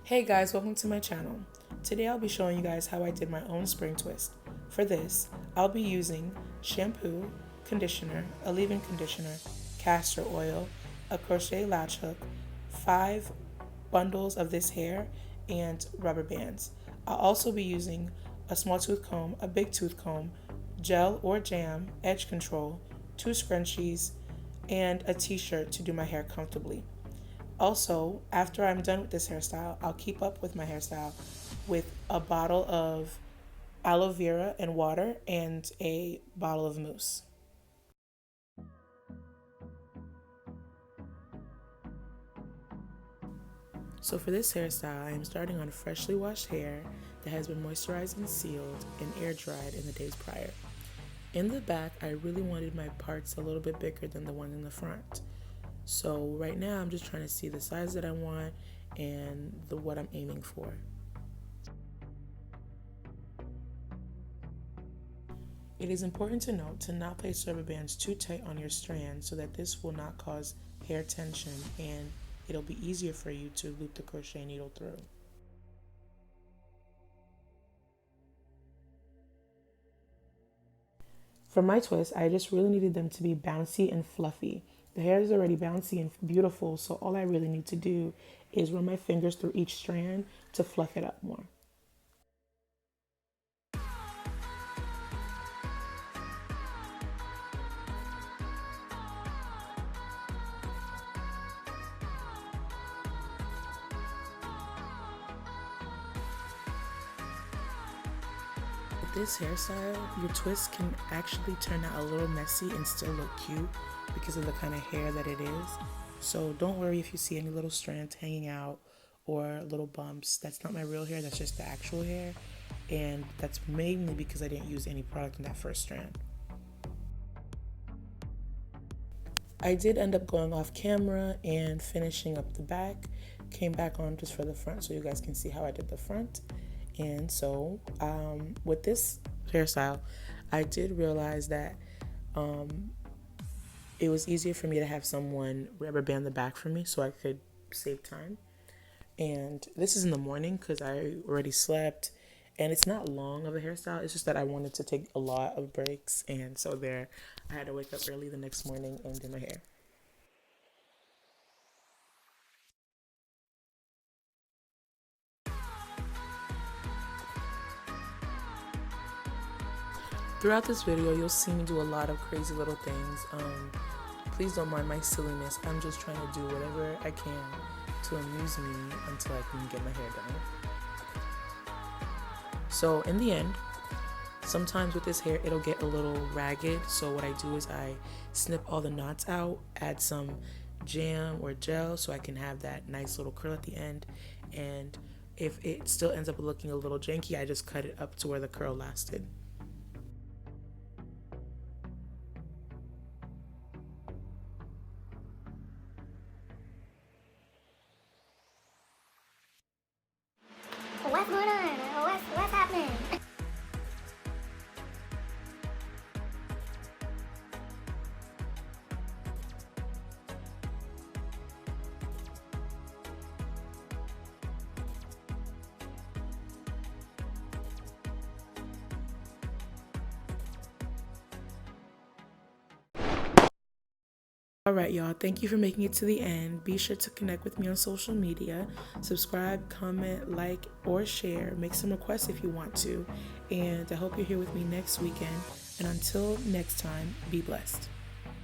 Hey guys, welcome to my channel. Today I'll be showing you guys how I did my own spring twist. For this, I'll be using shampoo, conditioner, a leave-in conditioner, castor oil, a crochet latch hook, 5 bundles of this hair, and rubber bands. I'll also be using a small tooth comb, a big tooth comb, gel or jam, edge control, 2 scrunchies, and a t-shirt to do my hair comfortably. Also, after I'm done with this hairstyle, I'll keep up with my hairstyle with a bottle of aloe vera and water and a bottle of mousse. So for this hairstyle, I am starting on freshly washed hair that has been moisturized and sealed and air dried in the days prior. In the back, I really wanted my parts a little bit bigger than the one in the front. So right now I'm just trying to see the size that I want and what I'm aiming for. It is important to note to not place rubber bands too tight on your strand so that this will not cause hair tension and it'll be easier for you to loop the crochet needle through. For my twist, I just really needed them to be bouncy and fluffy. The hair is already bouncy and beautiful, so all I really need to do is run my fingers through each strand to fluff it up more. With this hairstyle, your twist can actually turn out a little messy and still look cute because of the kind of hair that it is. So don't worry if you see any little strands hanging out or little bumps. That's not my real hair, that's just the actual hair. And that's mainly because I didn't use any product in that first strand. I did end up going off camera and finishing up the back. Came back on just for the front so you guys can see how I did the front. And so with this hairstyle, I did realize that it was easier for me to have someone rubber band the back for me so I could save time. And this is in the morning because I already slept. And it's not long of a hairstyle. It's just that I wanted to take a lot of breaks. And so I had to wake up early the next morning and do my hair. Throughout this video, you'll see me do a lot of crazy little things. Please don't mind my silliness. I'm just trying to do whatever I can to amuse me until I can get my hair done. So in the end, sometimes with this hair, it'll get a little ragged. So what I do is I snip all the knots out, add some jam or gel so I can have that nice little curl at the end. And if it still ends up looking a little janky, I just cut it up to where the curl lasted. What's going on? What's happening? Alright, y'all, thank you for making it to the end. Be sure to connect with me on social media. Subscribe, comment, like, or share. Make some requests if you want to. And I hope you're here with me next weekend. And until next time, be blessed.